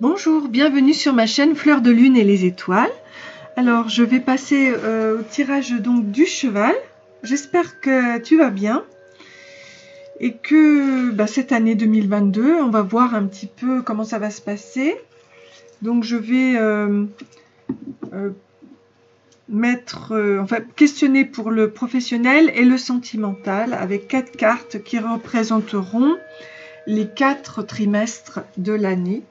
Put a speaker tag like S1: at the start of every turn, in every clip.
S1: Bonjour, bienvenue sur ma chaîne Fleur de Lune et les étoiles. Alors je vais passer au tirage donc du cheval. J'espère que tu vas bien et que cette année 2022, on va voir un petit peu comment ça va se passer. Donc je vais questionner pour le professionnel et le sentimental avec 4 cartes qui représenteront les 4 trimestres de l'année.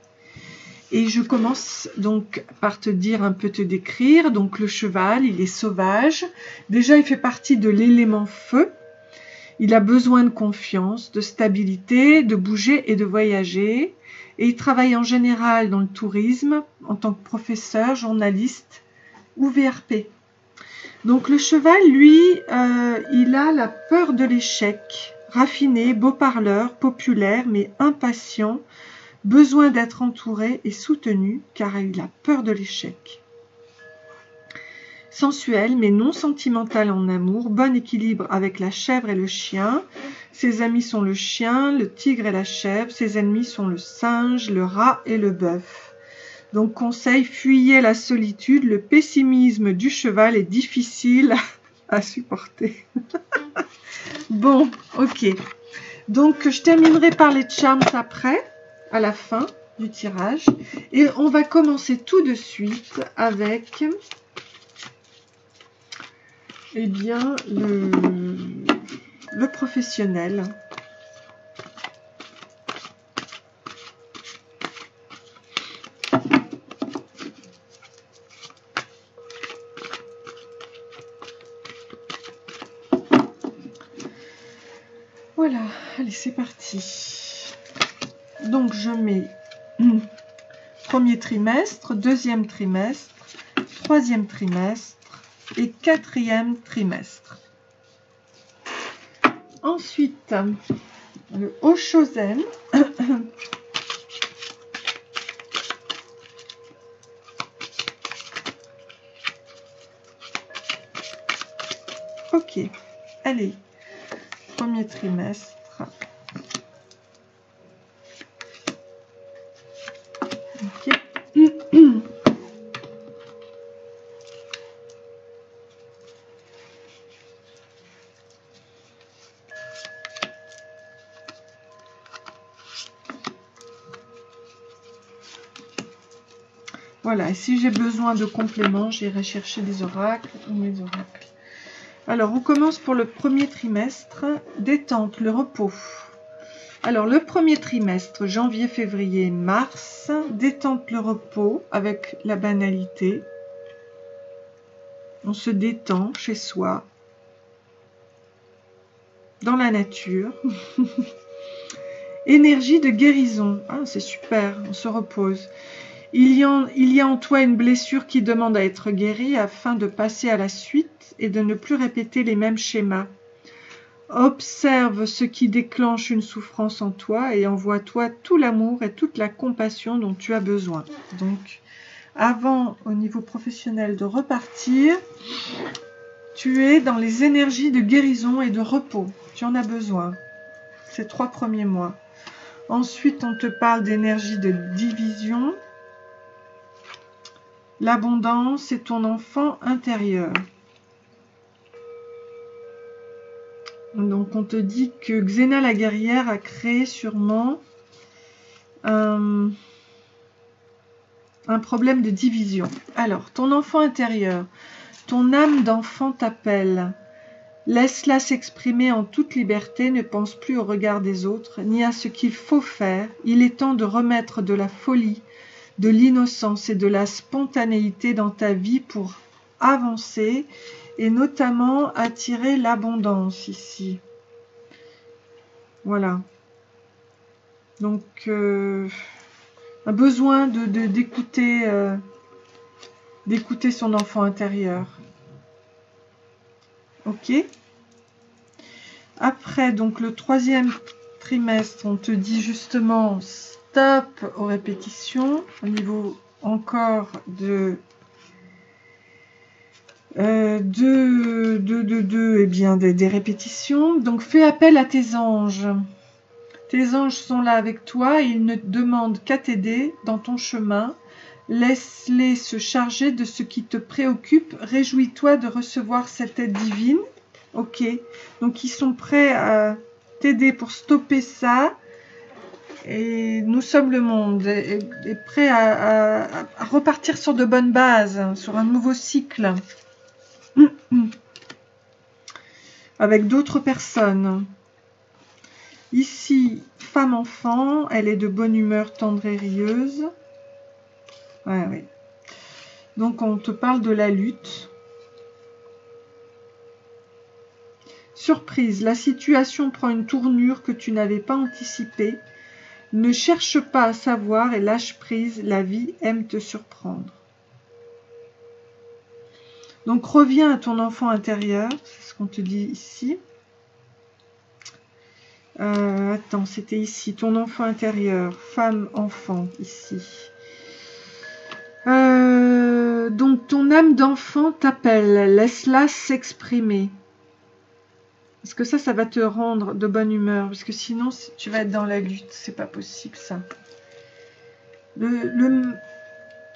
S1: Et je commence donc par te décrire. Donc le cheval, il est sauvage. Déjà, il fait partie de l'élément feu. Il a besoin de confiance, de stabilité, de bouger et de voyager. Et il travaille en général dans le tourisme, en tant que professeur, journaliste ou VRP. Donc le cheval, lui, il a la peur de l'échec. Raffiné, beau parleur, populaire, mais impatient. Besoin d'être entouré et soutenu car il a peur de l'échec. Sensuel mais non sentimental en amour, bon équilibre avec la chèvre et le chien. Ses amis sont le chien, le tigre et la chèvre. Ses ennemis sont le singe, le rat et le bœuf. Donc conseil, fuyez la solitude. Le pessimisme du cheval est difficile à supporter. Bon, ok. Donc je terminerai par les charms après. À la fin du tirage, et on va commencer tout de suite avec le professionnel. Voilà, allez, c'est parti. Donc je mets premier trimestre, deuxième trimestre, troisième trimestre et quatrième trimestre. Ensuite, le Oshozen. Ok, allez, premier trimestre. Voilà, et si j'ai besoin de compléments, j'irai chercher des oracles ou mes oracles. Alors, on commence pour le premier trimestre. Détente, le repos. Alors, le premier trimestre, janvier, février, mars. Détente, le repos avec la banalité. On se détend chez soi, dans la nature. Énergie de guérison. Ah, c'est super, on se repose. Il y a en toi une blessure qui demande à être guérie afin de passer à la suite et de ne plus répéter les mêmes schémas. Observe ce qui déclenche une souffrance en toi et envoie-toi tout l'amour et toute la compassion dont tu as besoin. Donc, avant, au niveau professionnel, de repartir, tu es dans les énergies de guérison et de repos. Tu en as besoin ces 3 premiers mois. Ensuite, on te parle d'énergie de division. L'abondance est ton enfant intérieur. Donc on te dit que Xena la guerrière a créé sûrement un problème de division. Alors, ton enfant intérieur, ton âme d'enfant t'appelle. Laisse-la s'exprimer en toute liberté, ne pense plus au regard des autres, ni à ce qu'il faut faire. Il est temps de remettre de la folie, de l'innocence et de la spontanéité dans ta vie pour avancer et notamment attirer l'abondance ici. Voilà. Donc, un besoin d'écouter son enfant intérieur. Ok. Après, donc le troisième trimestre, on te dit justement stop aux répétitions au niveau encore des répétitions. Donc fais appel à tes anges. Tes anges sont là avec toi et ils ne demandent qu'à t'aider dans ton chemin. Laisse-les se charger de ce qui te préoccupe. Réjouis-toi de recevoir cette aide divine. Ok, donc ils sont prêts à t'aider pour stopper ça. Et nous sommes le monde, est prêt à repartir sur de bonnes bases, sur un nouveau cycle. Avec d'autres personnes. Ici, femme-enfant, elle est de bonne humeur, tendre et rieuse. Ouais, oui. Donc, on te parle de la lutte. Surprise, la situation prend une tournure que tu n'avais pas anticipée. Ne cherche pas à savoir et lâche prise, la vie aime te surprendre. Donc, reviens à ton enfant intérieur, c'est ce qu'on te dit ici. Attends, c'était ici, ton enfant intérieur, femme, enfant, ici. Donc, ton âme d'enfant t'appelle, laisse-la s'exprimer. Parce que ça va te rendre de bonne humeur, parce que sinon, tu vas être dans la lutte, c'est pas possible ça.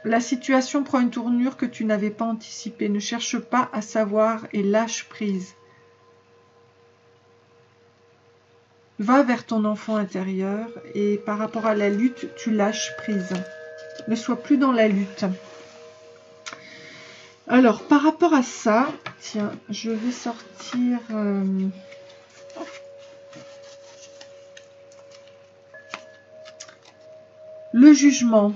S1: La situation prend une tournure que tu n'avais pas anticipée, ne cherche pas à savoir et lâche prise. Va vers ton enfant intérieur et par rapport à la lutte, tu lâches prise. Ne sois plus dans la lutte. Alors, par rapport à ça, tiens, je vais sortir... le jugement.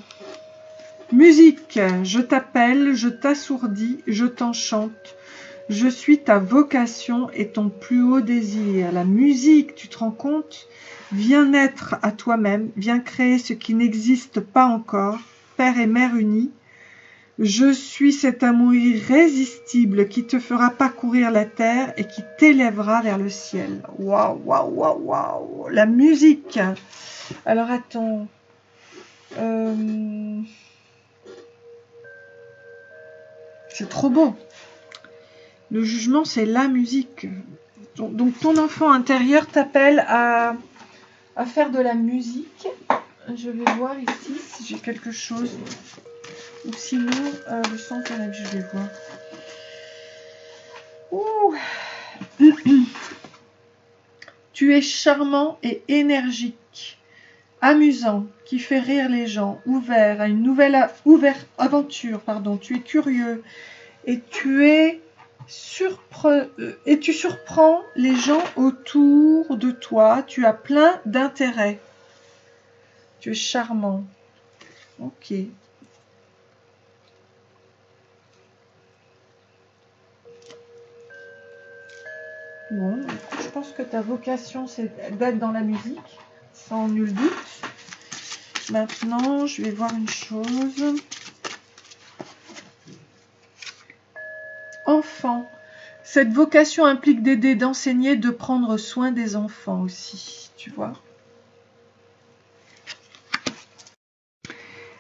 S1: Musique, je t'appelle, je t'assourdis, je t'enchante. Je suis ta vocation et ton plus haut désir. La musique, tu te rends compte? Viens naître à toi-même, viens créer ce qui n'existe pas encore. Père et mère unis. Je suis cet amour irrésistible qui te fera parcourir la terre et qui t'élèvera vers le ciel. Waouh, waouh, waouh, waouh. La musique. Alors attends. C'est trop beau. Le jugement, c'est la musique. Donc, ton enfant intérieur t'appelle à faire de la musique. Je vais voir ici si j'ai quelque chose. Ou sinon, le sang qu'on a vu, je vais voir. Ouh. Tu es charmant et énergique, amusant, qui fait rire les gens, ouvert à une nouvelle aventure. Pardon. Tu es curieux et tu surprends les gens autour de toi. Tu as plein d'intérêt. Tu es charmant. Ok. Bon, je pense que ta vocation, c'est d'être dans la musique, sans nul doute. Maintenant, je vais voir une chose. Enfant. Cette vocation implique d'aider, d'enseigner, de prendre soin des enfants aussi, tu vois.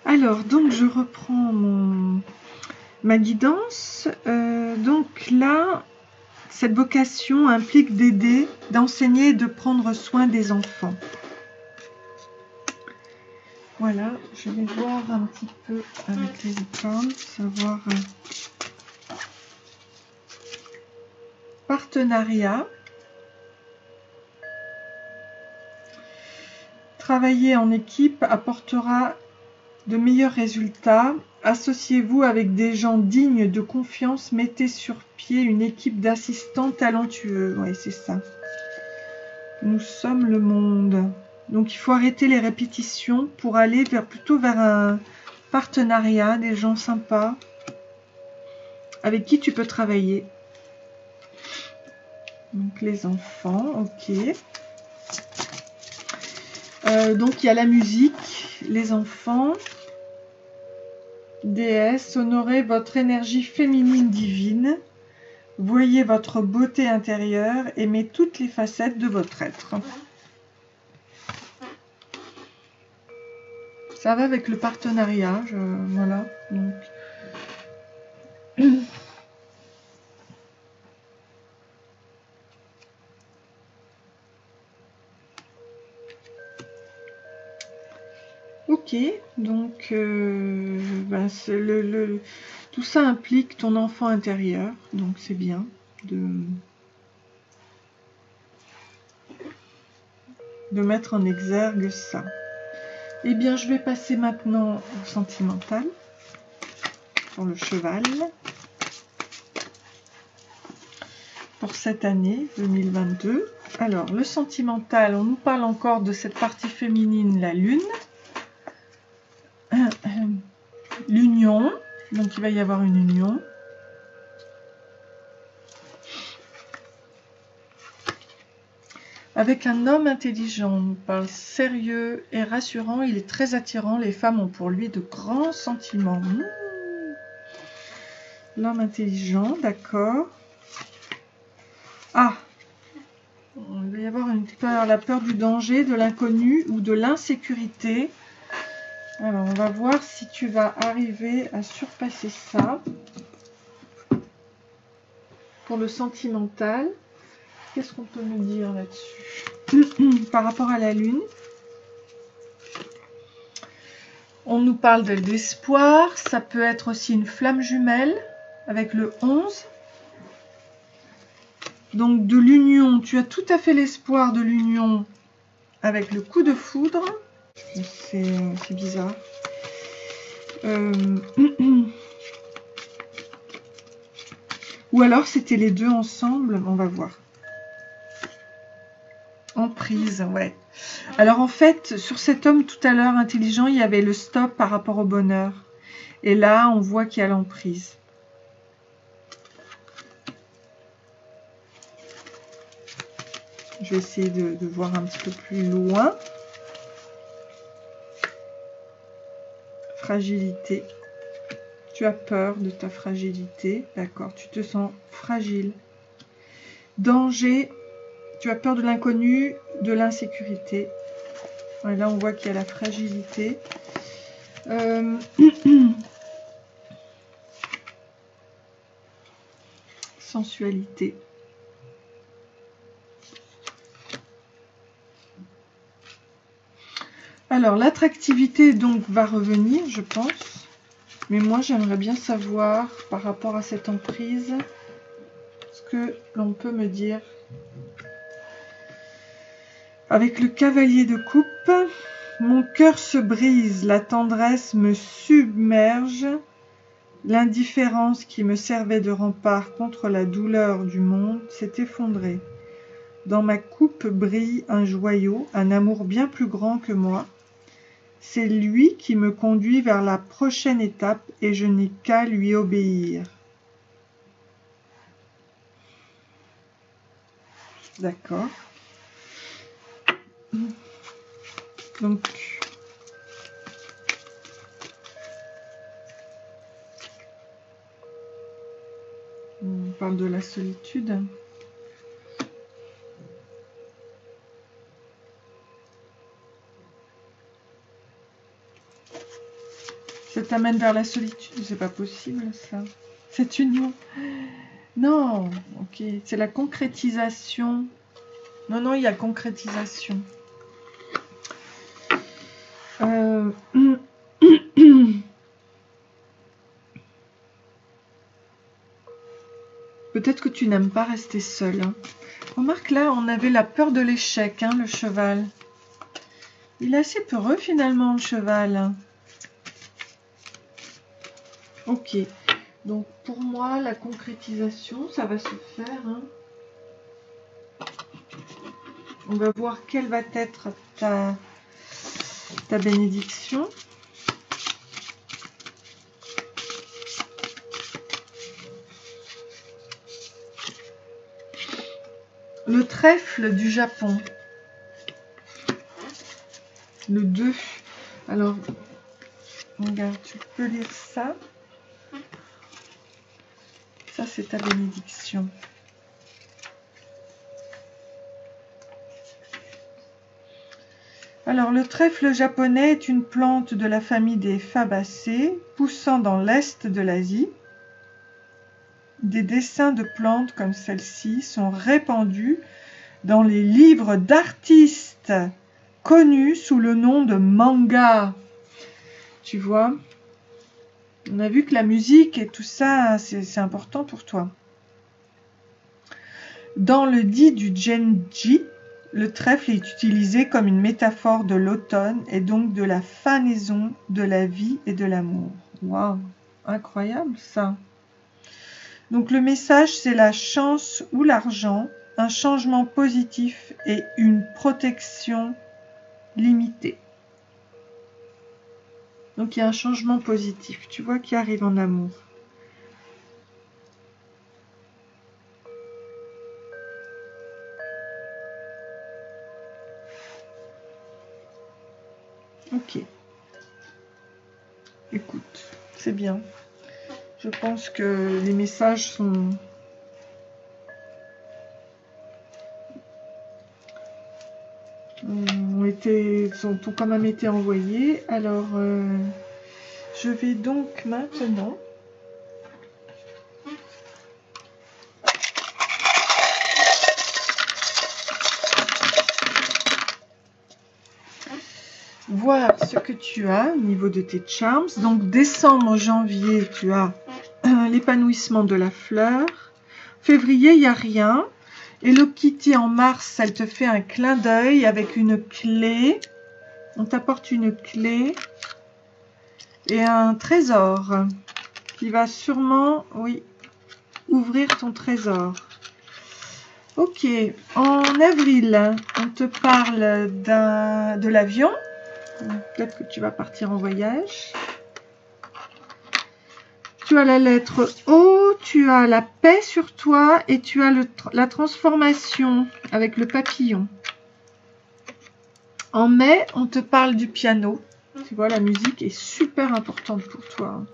S1: Alors, donc, je reprends ma guidance. Donc là, cette vocation implique d'aider, d'enseigner et de prendre soin des enfants. Voilà, je vais voir un petit peu avec les étoiles, savoir... Partenariat. Travailler en équipe apportera de meilleurs résultats. Associez-vous avec des gens dignes de confiance. Mettez sur pied une équipe d'assistants talentueux. Oui, c'est ça. Nous sommes le monde. Donc, il faut arrêter les répétitions pour aller plutôt vers un partenariat, des gens sympas avec qui tu peux travailler. Donc, les enfants, ok. Donc, il y a la musique, les enfants. Déesse, honorez votre énergie féminine divine. Voyez votre beauté intérieure. Aimez toutes les facettes de votre être. Ça va avec le partenariat. Voilà. Donc. Ok, donc tout ça implique ton enfant intérieur, donc c'est bien de mettre en exergue ça. Eh bien, je vais passer maintenant au sentimental pour le cheval. Pour cette année 2022. Alors, le sentimental, on nous parle encore de cette partie féminine, la lune. L'union, donc il va y avoir une union. Avec un homme intelligent, on nous parle sérieux et rassurant, il est très attirant, les femmes ont pour lui de grands sentiments. L'homme intelligent, d'accord. Ah, il va y avoir une peur, la peur du danger, de l'inconnu ou de l'insécurité. Alors, on va voir si tu vas arriver à surpasser ça. Pour le sentimental, qu'est-ce qu'on peut me dire là-dessus? Par rapport à la lune, on nous parle de l'espoir. Ça peut être aussi une flamme jumelle avec le 11. Donc de l'union, tu as tout à fait l'espoir de l'union avec le coup de foudre. C'est bizarre. Ou alors c'était les deux ensemble, on va voir. Emprise, ouais. Alors en fait, sur cet homme tout à l'heure intelligent, il y avait le stop par rapport au bonheur. Et là, on voit qu'il y a l'emprise. Je vais essayer de voir un petit peu plus loin. Fragilité. Tu as peur de ta fragilité. D'accord, tu te sens fragile. Danger. Tu as peur de l'inconnu, de l'insécurité. Et là, on voit qu'il y a la fragilité. Sensualité. Alors, l'attractivité, donc, va revenir, je pense. Mais moi, j'aimerais bien savoir, par rapport à cette emprise, ce que l'on peut me dire. Avec le cavalier de coupe, mon cœur se brise, la tendresse me submerge, l'indifférence qui me servait de rempart contre la douleur du monde s'est effondrée. Dans ma coupe brille un joyau, un amour bien plus grand que moi. C'est lui qui me conduit vers la prochaine étape et je n'ai qu'à lui obéir. D'accord. Donc, on parle de la solitude. Ça t'amène vers la solitude, c'est pas possible ça. Cette union. Non, ok, c'est la concrétisation. Non, non, il y a concrétisation. Peut-être que tu n'aimes pas rester seul. Hein. Remarque là, on avait la peur de l'échec, hein, le cheval. Il est assez peureux finalement, le cheval. Ok, donc pour moi, la concrétisation, ça va se faire. Hein. On va voir quelle va être ta bénédiction. Le trèfle du Japon. Le 2. Alors, regarde, tu peux lire ça. Ça, c'est ta bénédiction. Alors, le trèfle japonais est une plante de la famille des Fabacées, poussant dans l'est de l'Asie. Des dessins de plantes comme celle-ci sont répandus dans les livres d'artistes connus sous le nom de manga. Tu vois? On a vu que la musique et tout ça, c'est important pour toi. Dans le dit du Genji, le trèfle est utilisé comme une métaphore de l'automne et donc de la fanaison de la vie et de l'amour. Waouh, incroyable ça. Donc le message, c'est la chance ou l'argent, un changement positif et une protection limitée. Donc il y a un changement positif, tu vois, qui arrive en amour. Ok. Écoute, c'est bien. Je pense que les messages ont quand même été envoyés. Alors, je vais donc maintenant voir ce que tu as au niveau de tes charms. Donc, décembre, janvier, tu as l'épanouissement de la fleur. Février, il n'y a rien. Hello Kitty, en mars, elle te fait un clin d'œil avec une clé. On t'apporte une clé et un trésor qui va sûrement, oui, ouvrir ton trésor. Ok, en avril, on te parle de l'avion. Peut-être que tu vas partir en voyage. Tu as la lettre O, tu as la paix sur toi et tu as la transformation avec le papillon. En mai, on te parle du piano. Tu vois, la musique est super importante pour toi.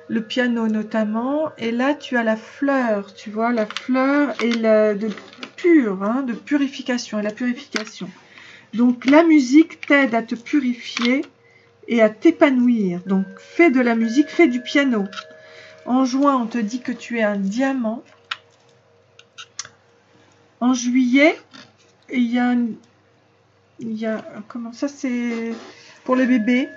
S1: Le piano notamment. Et là, tu as la fleur. Tu vois, la fleur et de pur, de purification et la purification. Donc, la musique t'aide à te purifier et à t'épanouir. Donc, fais de la musique, fais du piano. En juin, on te dit que tu es un diamant. En juillet, il y a comment ça, c'est pour les bébés.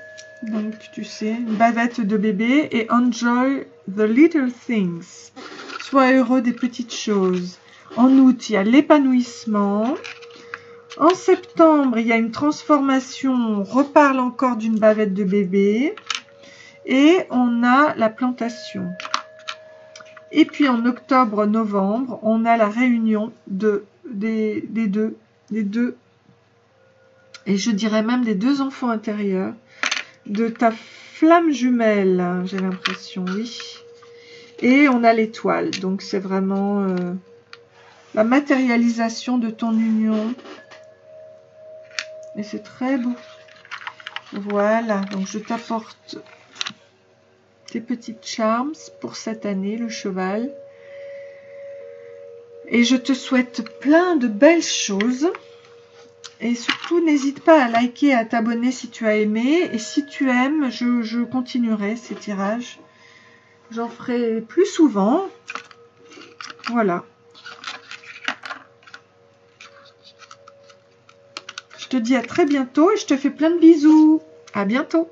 S1: Donc, tu sais, une bavette de bébé. Et enjoy the little things. Sois heureux des petites choses. En août, il y a l'épanouissement. En septembre, il y a une transformation. On reparle encore d'une bavette de bébé. Et on a la plantation. Et puis en octobre, novembre, on a la réunion des deux. Et je dirais même des deux enfants intérieurs. De ta flamme jumelle, j'ai l'impression, oui. Et on a l'étoile. Donc c'est vraiment la matérialisation de ton union. Et c'est très beau. Voilà, donc je t'apporte tes petites charms pour cette année, le cheval. Et je te souhaite plein de belles choses. Et surtout, n'hésite pas à liker et à t'abonner si tu as aimé. Et si tu aimes, je continuerai ces tirages. J'en ferai plus souvent. Voilà. Je te dis à très bientôt et je te fais plein de bisous. À bientôt.